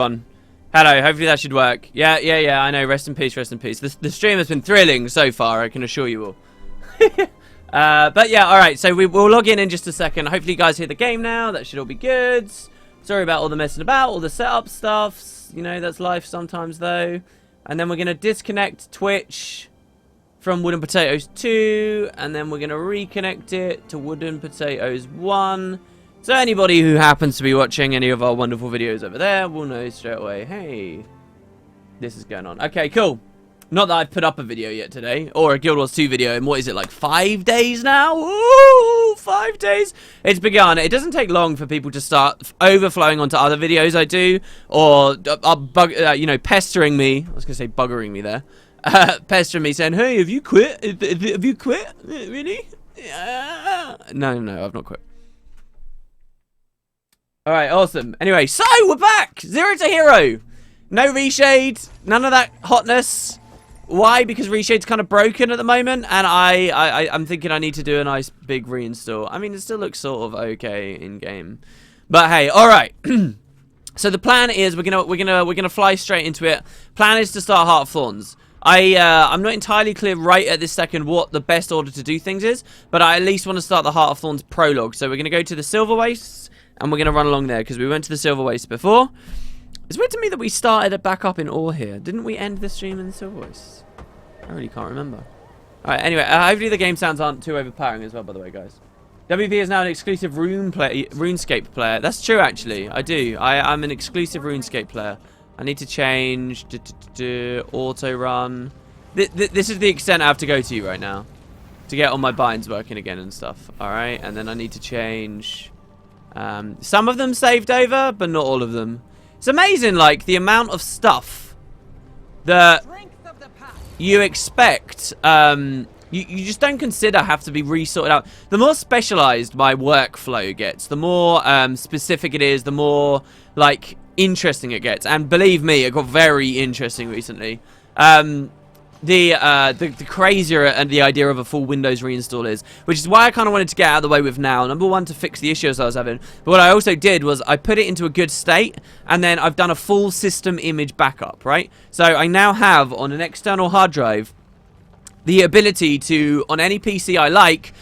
on. Hello, hopefully that should work. Yeah, I know. Rest in peace, rest in peace. The stream has been thrilling so far, I can assure you all. But yeah, alright, so we'll log in just a second. Hopefully you guys hear the game now. That should all be good. Sorry about all the messing about, all the setup stuffs. You know, that's life sometimes, though. And then we're going to disconnect Twitch from Wooden Potatoes 2. And then we're going to reconnect it to Wooden Potatoes 1. So anybody who happens to be watching any of our wonderful videos over there will know straight away, hey, this is going on. Okay, cool. Not that I've put up a video yet today, or a Guild Wars 2 video in, what is it, like 5 days now? Ooh, 5 days. It's begun. It doesn't take long for people to start overflowing onto other videos I do, or you know, pestering me. I was going to say buggering me there. Pestering me, saying, hey, have you quit? Have you quit? Really? No, I've not quit. Alright, awesome. Anyway, so we're back! 0 to hero. No reshade, none of that hotness. Why? Because reshade's kind of broken at the moment, and I'm thinking I need to do a nice big reinstall. I mean, it still looks sort of okay in game, but hey, all right. So the plan is we're gonna fly straight into it. Plan is to start Heart of Thorns. I'm not entirely clear right at this second what the best order to do things is, but I at least want to start the Heart of Thorns prologue. So we're gonna go to the Silver Wastes, and we're gonna run along there because we went to the Silver Wastes before. It's weird to me that we started it back up in ore here. Didn't we end the stream in the Silver Wastes? I really can't remember. Alright, anyway, hopefully the game sounds aren't too overpowering as well, by the way, guys. WP is now an exclusive RuneScape player. That's true, actually. I do. I'm an exclusive RuneScape player. I need to change auto run. This is the extent I have to go to right now to get all my binds working again and stuff. Alright, and then I need to change... some of them saved over, but not all of them. It's amazing, like, the amount of stuff that you expect, you just don't consider have to be resorted out. The more specialized my workflow gets, the more specific it is, the more, like, interesting it gets. And believe me, it got very interesting recently. The crazier and the idea of a full Windows reinstall is, which is why I kind of wanted to get out of the way with now. Number one, to fix the issues I was having, but what I also did was I put it into a good state, and then I've done a full system image backup, right? So I now have on an external hard drive the ability to, on any PC I like,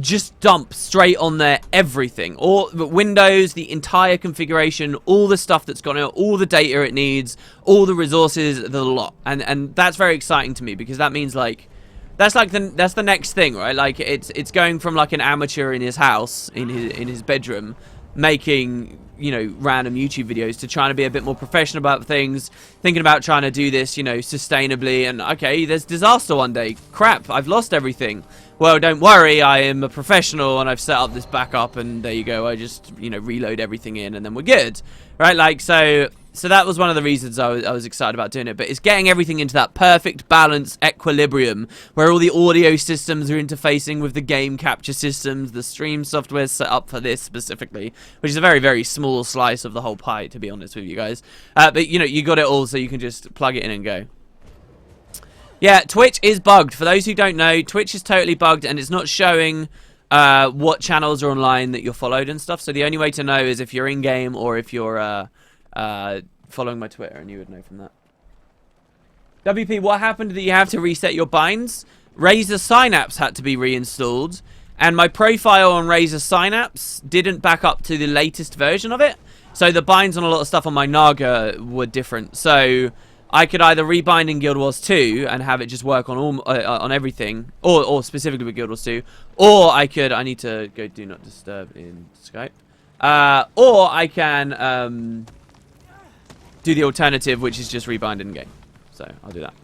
just dump straight on there everything, all the Windows, the entire configuration, all the stuff that's gone out, all the data it needs, all the resources, the lot. And that's very exciting to me, because that means, like, that's the next thing, right? Like, it's going from, like, an amateur in his house, in his bedroom, making, you know, random YouTube videos, to trying to be a bit more professional about things, thinking about trying to do this, you know, sustainably. And okay, there's disaster one day, crap, I've lost everything. Well, don't worry, I am a professional and I've set up this backup, and there you go, I just, you know, reload everything in and then we're good, right? Like, so that was one of the reasons I was excited about doing it. But it's getting everything into that perfect balance, equilibrium, where all the audio systems are interfacing with the game capture systems, the stream software is set up for this specifically, which is a very, very small slice of the whole pie, to be honest with you guys. But, you know, you got it all, so you can just plug it in and go. Yeah, Twitch is bugged. For those who don't know, Twitch is totally bugged, and it's not showing what channels are online that you're followed and stuff. So the only way to know is if you're in-game, or if you're following my Twitter, and you would know from that. WP, what happened that you have to reset your binds? Razer Synapse had to be reinstalled, and my profile on Razer Synapse didn't back up to the latest version of it. So the binds on a lot of stuff on my Naga were different. So I could either rebind in Guild Wars 2 and have it just work on all on everything, or specifically with Guild Wars 2, or I need to go do not disturb in Skype, or I can do the alternative, which is just rebind in game. So I'll do that.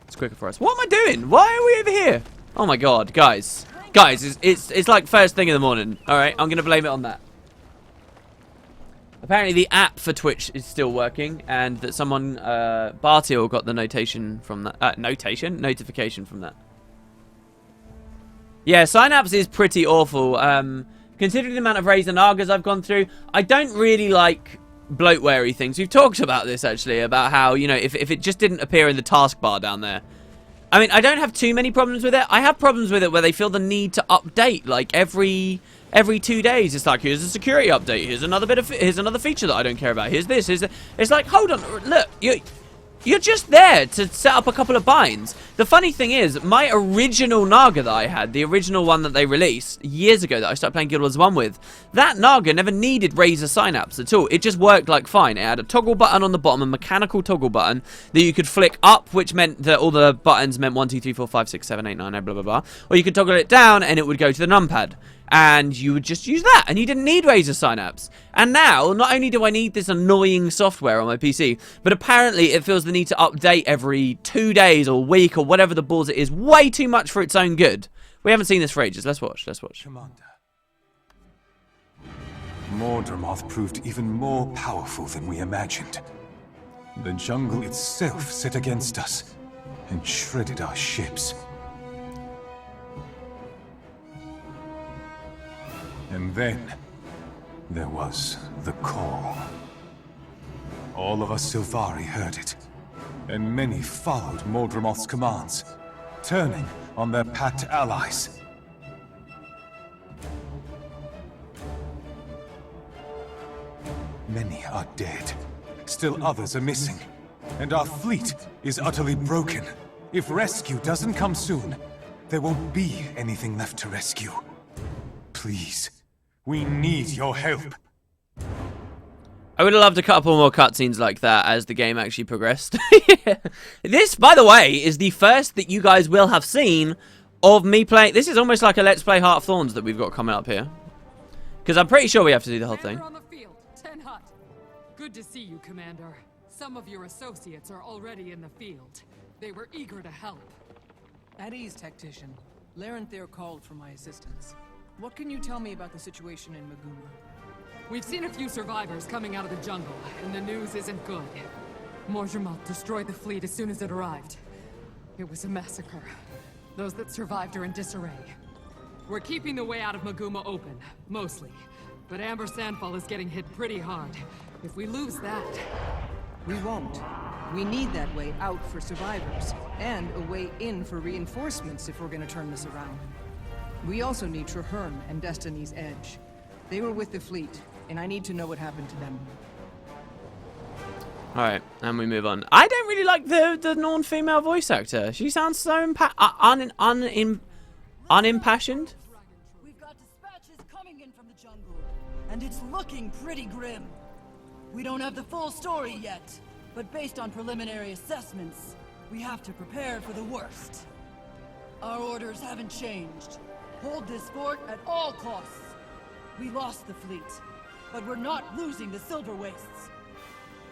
It's quicker for us. What am I doing? Why are we over here? Oh my god, guys, it's like first thing in the morning. All right, I'm gonna blame it on that. Apparently the app for Twitch is still working, and that someone, Bartil, got the notification from that. Notification from that. Yeah, Synapse is pretty awful. Considering the amount of Razer Nagas I've gone through, I don't really like bloatware-y things. We've talked about this, actually, about how, you know, if it just didn't appear in the taskbar down there. I mean, I don't have too many problems with it. I have problems with it where they feel the need to update, like, every every 2 days. It's like, here's a security update. Here's another feature that I don't care about. Here's this. It's like, hold on, look, you're just there to set up a couple of binds. The funny thing is, my original Naga that I had, the original one that they released years ago that I started playing Guild Wars 1 with, that Naga never needed Razor synapse at all. It just worked like fine. It had a toggle button on the bottom, a mechanical toggle button that you could flick up, which meant that all the buttons meant 1, 2, 3, 4, 5, 6, 7, 8, 9, blah, blah, blah. Or you could toggle it down and it would go to the numpad. And you would just use that, and you didn't need Razor synapse. And now, not only do I need this annoying software on my PC, but apparently it feels the need to update every 2 days or week or whatever the balls it is, way too much for its own good. We haven't seen this for ages. Let's watch. Commander, Mordremoth proved even more powerful than we imagined. The jungle itself set against us and shredded our ships. And then, there was the call. All of us Sylvari heard it, and many followed Mordremoth's commands, turning on their pact allies. Many are dead. Still others are missing. And our fleet is utterly broken. If rescue doesn't come soon, there won't be anything left to rescue. Please, we need your help. I would have loved a couple more cutscenes like that as the game actually progressed. This, by the way, is the first that you guys will have seen of me playing. This is almost like a Let's Play Heart of Thorns that we've got coming up here. Because I'm pretty sure we have to do the whole thing. On the field, Ten Hut. Good to see you, Commander. Some of your associates are already in the field. They were eager to help. At ease, Tactician. Larenthir called for my assistance. What can you tell me about the situation in Maguma? We've seen a few survivors coming out of the jungle, and the news isn't good. Mordremoth destroyed the fleet as soon as it arrived. It was a massacre. Those that survived are in disarray. We're keeping the way out of Maguma open, mostly. But Amber Sandfall is getting hit pretty hard. If we lose that... We won't. We need that way out for survivors, and a way in for reinforcements if we're gonna turn this around. We also need Trahearne and Destiny's Edge. They were with the fleet, and I need to know what happened to them. Alright, and we move on. I don't really like the non-female voice actor. She sounds so unimpassioned. We've got dispatches coming in from the jungle, and it's looking pretty grim. We don't have the full story yet, but based on preliminary assessments, we have to prepare for the worst. Our orders haven't changed. Hold this fort at all costs. We lost the fleet, but we're not losing the Silver Wastes.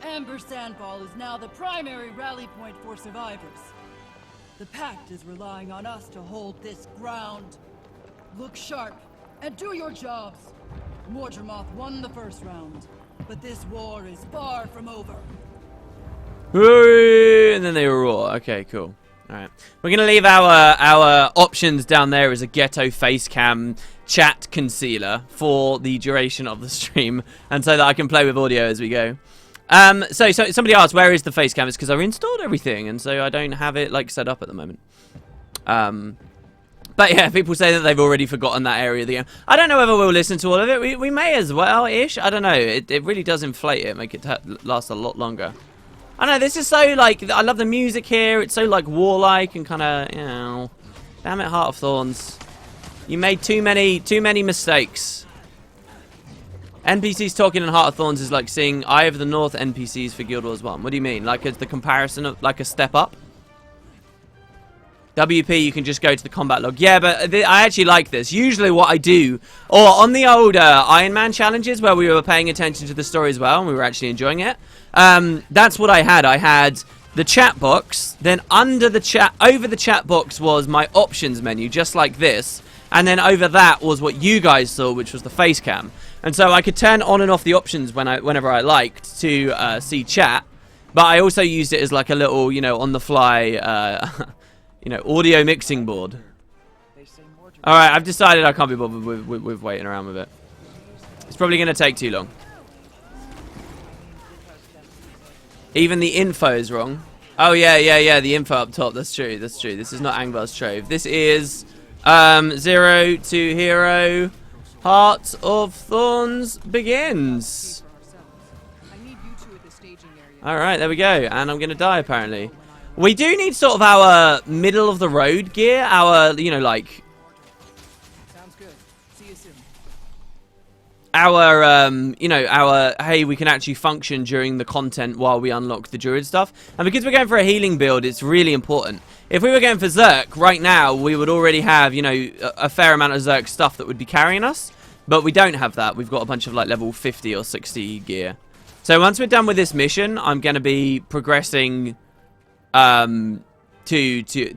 Amber Sandfall is now the primary rally point for survivors. The Pact is relying on us to hold this ground. Look sharp, and do your jobs. Mordremoth won the first round, but this war is far from over. And then they roar. Okay, cool. Alright. We're going to leave our options down there as a ghetto face cam chat concealer for the duration of the stream, and so that I can play with audio as we go. So somebody asked, where is the face cam? It's because I reinstalled everything, and so I don't have it like set up at the moment. But yeah, people say that they've already forgotten that area of the game. I don't know whether we'll listen to all of it. We may as well-ish. I don't know. It really does inflate it, make it last a lot longer. I know, this is so, like, I love the music here. It's so, like, warlike and kind of, you know. Damn it, Heart of Thorns. You made too many mistakes. NPCs talking in Heart of Thorns is like seeing Eye of the North NPCs for Guild Wars 1. What do you mean? Like, it's the comparison of, like, a step up? WP, you can just go to the combat log. Yeah, but I actually like this. Usually what I do, or on the older Iron Man challenges where we were paying attention to the story as well, and we were actually enjoying it, that's what I had. I had the chat box, then under the chat, over the chat box was my options menu, just like this, and then over that was what you guys saw, which was the face cam. And so I could turn on and off the options whenever I liked to see chat, but I also used it as like a little, you know, on the fly, you know, audio mixing board. Alright, I've decided I can't be bothered with waiting around with it. It's probably going to take too long. Even the info is wrong. Oh, yeah, the info up top. That's true. This is not Angvar's Trove. This is 0 to hero Heart of Thorns begins. I need you two at the staging area. Alright, there we go. And I'm going to die, apparently. We do need sort of our middle of the road gear. Our, you know, like... Sounds good. See you soon. Our, you know, our, hey, we can actually function during the content while we unlock the druid stuff. And because we're going for a healing build, it's really important. If we were going for Zerk, right now, we would already have, you know, a fair amount of Zerk stuff that would be carrying us. But we don't have that. We've got a bunch of, like, level 50 or 60 gear. So once we're done with this mission, I'm going to be progressing... to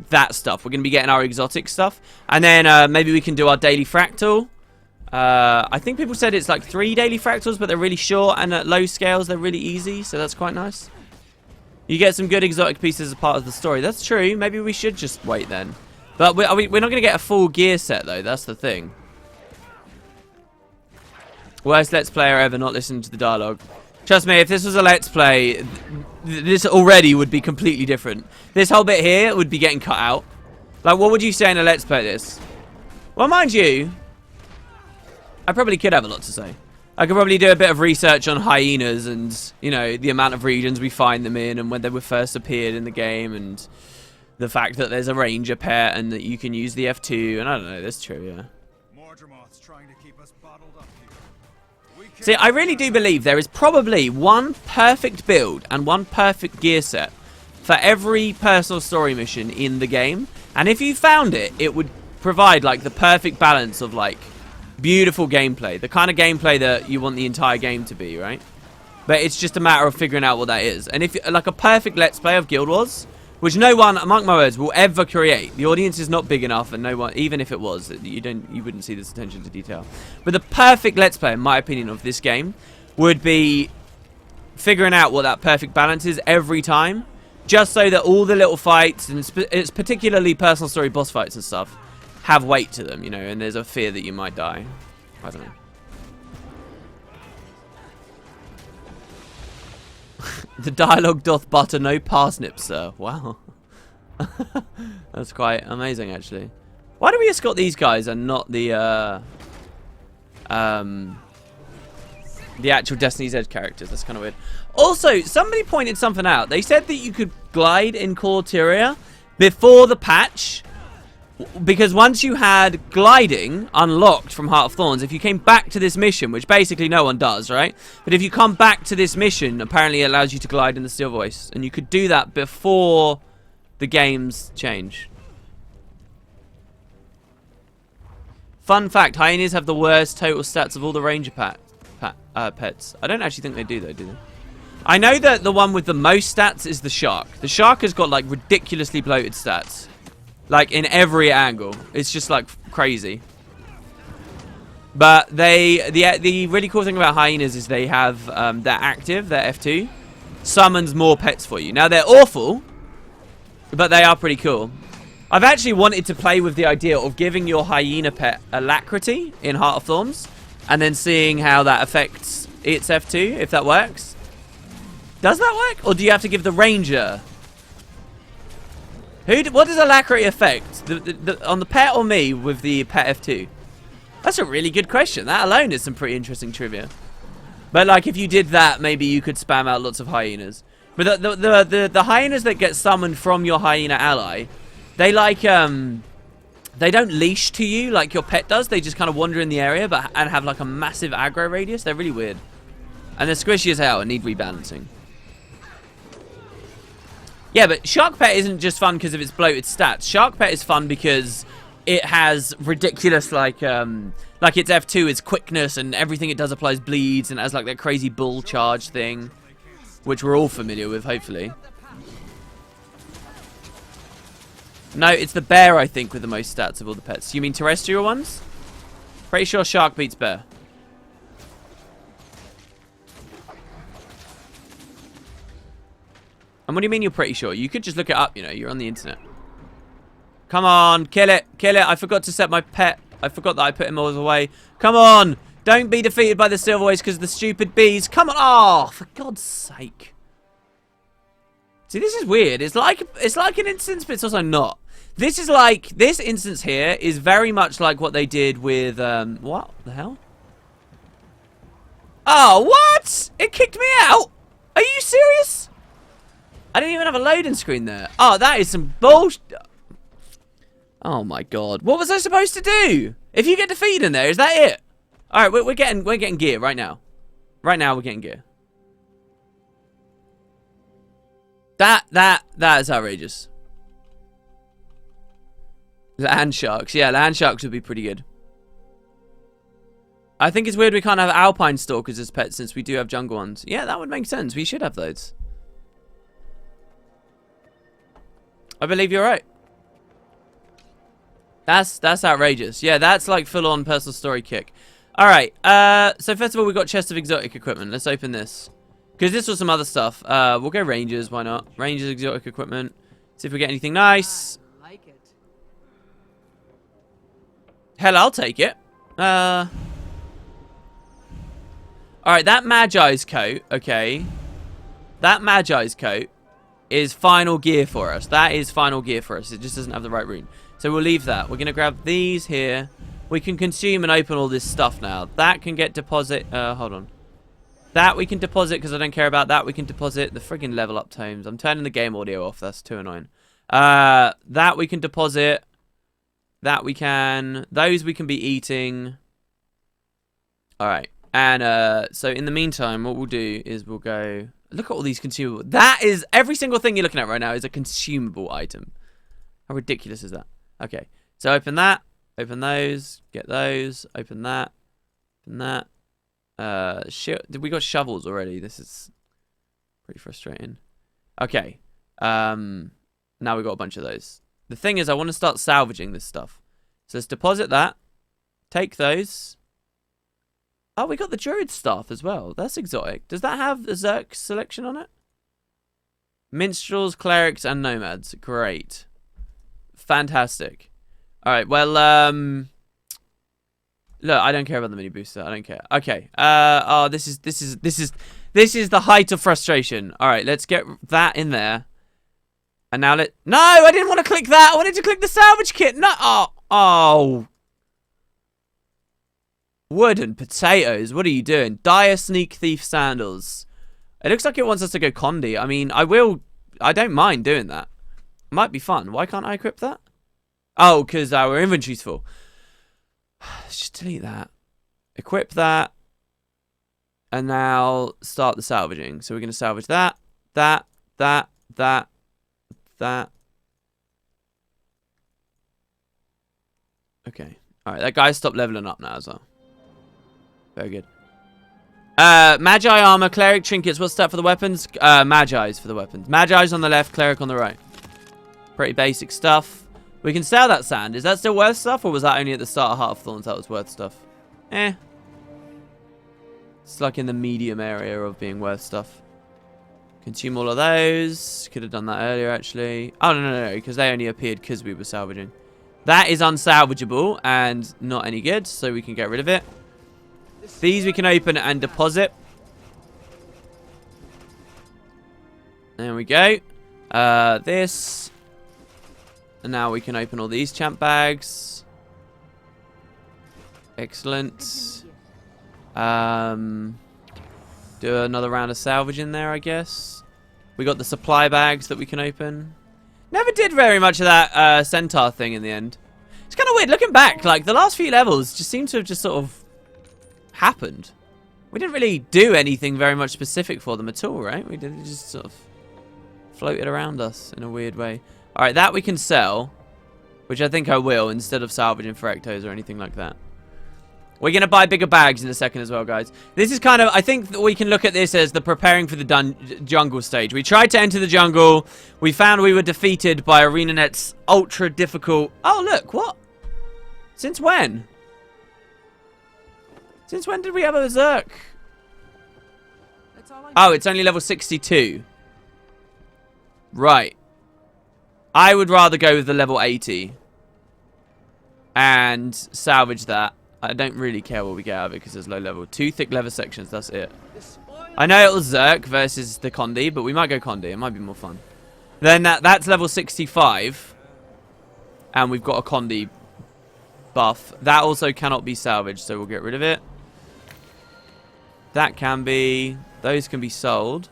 that stuff. We're going to be getting our exotic stuff. And then maybe we can do our daily fractal. I think people said it's like 3 daily fractals, but they're really short. And at low scales, they're really easy. So that's quite nice. You get some good exotic pieces as part of the story. That's true. Maybe we should just wait then. But we're not going to get a full gear set, though. That's the thing. Worst Let's Player ever, not listening to the dialogue. Trust me, if this was a Let's Play, this already would be completely different. This whole bit here would be getting cut out. Like, what would you say in a Let's Play this? Well, mind you, I probably could have a lot to say. I could probably do a bit of research on hyenas and, you know, the amount of regions we find them in and when they were first appeared in the game and the fact that there's a ranger pet and that you can use the F2 and I don't know, that's true, yeah. Mordremoth's trying to keep us bottled up here. See, I really do believe there is probably one perfect build and one perfect gear set for every personal story mission in the game. And if you found it, it would provide, like, the perfect balance of, like, beautiful gameplay. The kind of gameplay that you want the entire game to be, right? But it's just a matter of figuring out what that is. And if, like, a perfect Let's Play of Guild Wars, which no one, mark my words, will ever create. The audience is not big enough, and no one, even if it was, you wouldn't see this attention to detail. But the perfect Let's Play, in my opinion, of this game would be figuring out what that perfect balance is every time, just so that all the little fights, and it's particularly personal story boss fights and stuff, have weight to them, you know, and there's a fear that you might die. I don't know. The dialogue doth butter no parsnips, sir. Wow. That's quite amazing, actually. Why do we escort these guys and not the actual Destiny's Edge characters? That's kind of weird. Also, somebody pointed something out. They said that you could glide in Core Tyria before the patch, because once you had gliding unlocked from Heart of Thorns, if you came back to this mission, which basically no one does, right? But if you come back to this mission, apparently it allows you to glide in the Steel Voice. And you could do that before the games change. Fun fact, hyenas have the worst total stats of all the ranger pets. I don't actually think they do, though, do they? I know that the one with the most stats is the shark. The shark has got, like, ridiculously bloated stats. Like, in every angle. It's just, like, crazy. But the really cool thing about hyenas is they have, they're active, their F2. Summons more pets for you. Now, they're awful, but they are pretty cool. I've actually wanted to play with the idea of giving your hyena pet alacrity in Heart of Thorns, and then seeing how that affects its F2, if that works. Does that work? Or do you have to give the ranger... What does alacrity affect? On the pet or me with the pet F2? That's a really good question. That alone is some pretty interesting trivia. But like, if you did that, maybe you could spam out lots of hyenas. But the hyenas that get summoned from your hyena ally, they like they don't leash to you like your pet does. They just kind of wander in the area, and have like a massive aggro radius. They're really weird, and they're squishy as hell and need rebalancing. Yeah, but Shark Pet isn't just fun because of its bloated stats. Shark Pet is fun because it has ridiculous, like its F2 is quickness and everything it does applies bleeds, and it has like that crazy bull charge thing, which we're all familiar with, hopefully. No, it's the bear, I think, with the most stats of all the pets. You mean terrestrial ones? Pretty sure Shark beats bear. And what do you mean you're pretty sure? You could just look it up, you know, you're on the internet. Come on, kill it, kill it. I forgot to set my pet. I forgot that I put him all the way. Come on, don't be defeated by the Silver Voice because of the stupid bees. Come on, oh, for God's sake. See, this is weird. It's like an instance, but it's also not. This is like, this instance here is very much like what they did with, what the hell? Oh, what? It kicked me out? Are you serious? I didn't even have a loading screen there. Oh, that is some bullshit. Oh my god. What was I supposed to do? If you get defeated in there, is that it? Alright, we're getting gear right now. Right now we're getting gear. That is outrageous. Land sharks. Yeah, land sharks would be pretty good. I think it's weird we can't have alpine stalkers as pets since we do have jungle ones. Yeah, that would make sense. We should have those. I believe you're right. That's outrageous. Yeah, that's like full-on personal story kick. Alright, so first of all, we've got chest of exotic equipment. Let's open this. Because this was some other stuff. We'll go Rangers, why not? Rangers exotic equipment. See if we get anything nice. I like it. Hell, I'll take it. Alright, that Magi's coat, okay. That Magi's coat is final gear for us. That is final gear for us. It just doesn't have the right rune. So we'll leave that. We're going to grab these here. We can consume and open all this stuff now. That can get deposit. Hold on. That we can deposit because I don't care about that. We can deposit the friggin' level up tomes. I'm turning the game audio off. That's too annoying. That we can deposit. That we can. Those we can be eating. Alright. And so in the meantime, what we'll do is we'll go... Look at all these consumable... That is... Every single thing you're looking at right now is a consumable item. How ridiculous is that? Okay. So open that. Open those. Get those. Open that. Open that. We got shovels already. This is pretty frustrating. Okay. Now we got a bunch of those. The thing is, I want to start salvaging this stuff. So let's deposit that. Take those. Oh, we got the Druid staff as well. That's exotic. Does that have the Zerk selection on it? Minstrels, clerics, and nomads. Great. Fantastic. Alright, well, look, I don't care about the mini booster. I don't care. Okay. Oh, this is the height of frustration. Alright, let's get that in there. And now No, I didn't want to click that. I wanted to click the salvage kit. No. Oh. Wooden potatoes. What are you doing? Dire sneak thief sandals. It looks like it wants us to go Condi. I mean, I don't mind doing that. Might be fun. Why can't I equip that? Oh, because our inventory's full. Let's just delete that. Equip that. And now start the salvaging. So we're going to salvage that. Okay. Alright, that guy stopped leveling up now as well. Very good. Magi armor, cleric trinkets. What's that for the weapons? Magi's for the weapons. Magi's on the left, cleric on the right. Pretty basic stuff. We can sell that sand. Is that still worth stuff, or was that only at the start of Heart of Thorns that was worth stuff? Eh. It's like in the medium area of being worth stuff. Consume all of those. Could have done that earlier, actually. Oh, no, because they only appeared because we were salvaging. That is unsalvageable and not any good, so we can get rid of it. These we can open and deposit. There we go. This. And now we can open all these champ bags. Excellent. Do another round of salvage in there, I guess. We got the supply bags that we can open. Never did very much of that centaur thing in the end. It's kind of weird looking back. Like, the last few levels just seem to have just sort of happened. We didn't really do anything very much specific for them at all, right? We did just sort of floated around us in a weird way. Alright, that we can sell, which I think I will, instead of salvaging for ectos or anything like that. We're going to buy bigger bags in a second as well, guys. This is kind of, I think that we can look at this as the preparing for the jungle stage. We tried to enter the jungle. We found we were defeated by ArenaNet's ultra difficult... Oh, look, what? Since when? Since when did we have a Zerk? Oh, it's only level 62. Right. I would rather go with the level 80. And salvage that. I don't really care what we get out of it because there's low level. 2 thick leather sections, that's it. I know it was Zerk versus the Condi, but we might go Condi. It might be more fun. Then that's level 65. And we've got a Condi buff. That also cannot be salvaged, so we'll get rid of it. That can be. Those can be sold.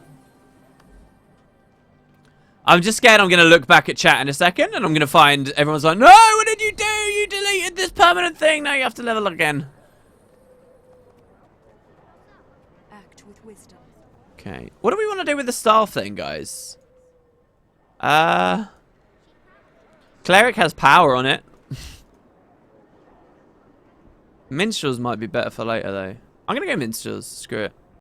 I'm just scared I'm going to look back at chat in a second and I'm going to find everyone's like, no, what did you do? You deleted this permanent thing. Now you have to level again. Act with wisdom. Okay. What do we want to do with the staff thing, guys? Cleric has power on it. Minstrels might be better for later, though. I'm going to go Minstrels. Screw it.